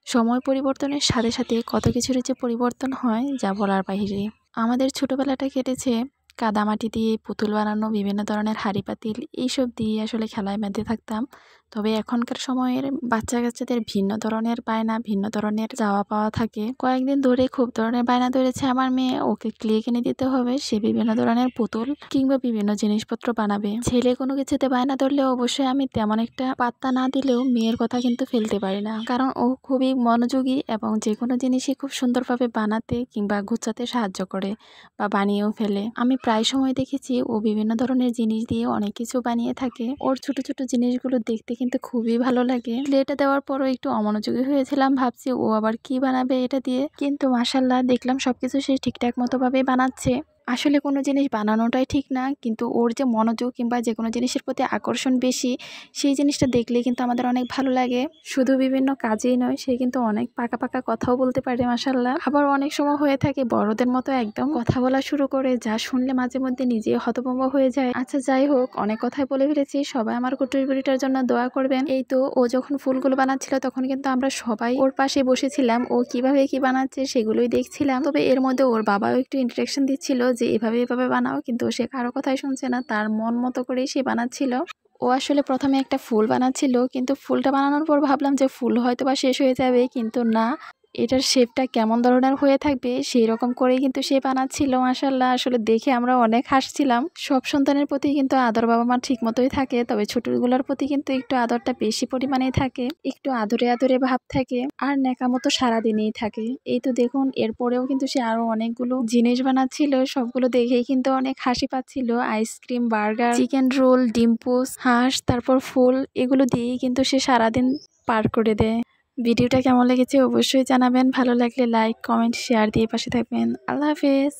সময় পরিবর্তনের সাথে সাথে কত কিছুর যে পরিবর্তন হয় যা বলার বাহিরে। আমাদের ছোটবেলাটা কেটেছে কাদামাটি দিয়ে পুতুল বানানো, বিভিন্ন ধরনের হাঁড়ি পাতিল এইসব দিয়ে আসলে খেলায় মেতে থাকতাম। তবে এখনকার সময়ের বাচ্চা কাচ্চাদের ভিন্ন ধরনের বায়না, ভিন্ন ধরনের চাওয়া পাওয়া থাকে। কয়েকদিন ধরে খুব ধরনের বায়না ধরেছে আমার মেয়ে, ওকে ক্লে কিনে দিতে হবে, সে বিভিন্ন ধরনের পুতুল কিংবা বিভিন্ন জিনিসপত্র বানাবে। ছেলে কোনো কিছুতে বায়না ধরলে অবশ্যই আমি তেমন একটা পাত্তা না দিলেও মেয়ের কথা কিন্তু ফেলতে পারি না, কারণ ও খুবই মনোযোগী এবং যে কোনো জিনিসই খুব সুন্দরভাবে বানাতে কিংবা গুছাতে সাহায্য করে বা বানিয়েও ফেলে। আমি প্রায় সময় দেখেছি ও বিভিন্ন ধরনের জিনিস দিয়ে অনেক কিছু বানিয়ে থাকে। ওর ছোট ছোট জিনিসগুলো দেখতে কিন্তু খুবই ভালো লাগে। প্লেটা দেওয়ার পরও একটু অমনোযোগী হয়েছিলাম, ভাবছি ও আবার কি বানাবে এটা দিয়ে, কিন্তু মাশাল্লাহ দেখলাম সবকিছু সে ঠিকঠাক মতো ভাবেই বানাচ্ছে। আসলে কোনো জিনিস বানানোটাই ঠিক না, কিন্তু ওর যে মনোযোগ কিংবা যে কোনো জিনিসের প্রতি আকর্ষণ বেশি, সেই জিনিসটা দেখলে কিন্তু আমাদের অনেক ভালো লাগে। শুধু বিভিন্ন কাজেই নয়, সে কিন্তু অনেক পাকা পাকা কথাও বলতে পারে মাশাল্লাহ। আবার অনেক সময় হয়ে থাকে বড়দের মতো একদম কথা বলা শুরু করে, যা শুনলে মাঝে মধ্যে নিজে হতভম্ব হয়ে যায়। আচ্ছা যাই হোক, অনেক কথাই বলে ফেলেছি, সবাই আমার কুটুরি বুড়িটার জন্য দোয়া করবেন। এই তো ও যখন ফুলগুলো বানাচ্ছিল তখন কিন্তু আমরা সবাই ওর পাশে বসেছিলাম, ও কিভাবে কি বানাচ্ছে সেগুলোই দেখছিলাম। তবে এর মধ্যে ওর বাবাও একটু ইন্টারেকশন দিচ্ছিল যে এভাবে এভাবে বানাও, কিন্তু সে কারো কথাই শুনছে না, তার মন মতো করেই সে বানাচ্ছিল। ও আসলে প্রথমে একটা ফুল বানাচ্ছিল, কিন্তু ফুলটা বানানোর পর ভাবলাম যে ফুল হয়তো বা শেষ হয়ে যাবে, কিন্তু না, এটার শেপটা কেমন ধরনের হয়ে থাকবে সেই রকম করেই কিন্তু সে বানাচ্ছিল। মাশাআল্লাহ, আসলে দেখে আমরা অনেক হাসছিলাম। সব সন্তানের প্রতি কিন্তু আদর বাবা মা ঠিক মতোই থাকে, তবে ছোটগুলোর প্রতি কিন্তু একটু আদরটা বেশি পরিমাণেই থাকে, একটু আদরে আদরে ভাব থাকে, আর নেকামো তো সারাদিনেই থাকে। এই তো দেখুন, এরপরেও কিন্তু সে আরো অনেকগুলো জিনিস বানাচ্ছিল, সবগুলো দেখেই কিন্তু অনেক হাসি পাচ্ছিল। আইসক্রিম, বার্গার, চিকেন রোল, ডিম পোস্ট, হাঁস, তারপর ফুল, এগুলো দিয়েই কিন্তু সে সারাদিন পার করে দেয়। ভিডিওটা কেমন লেগেছে অবশ্যই জানাবেন, ভালো লাগলে লাইক, কমেন্ট, শেয়ার দিয়ে পাশে থাকবেন। আল্লাহ হাফেজ।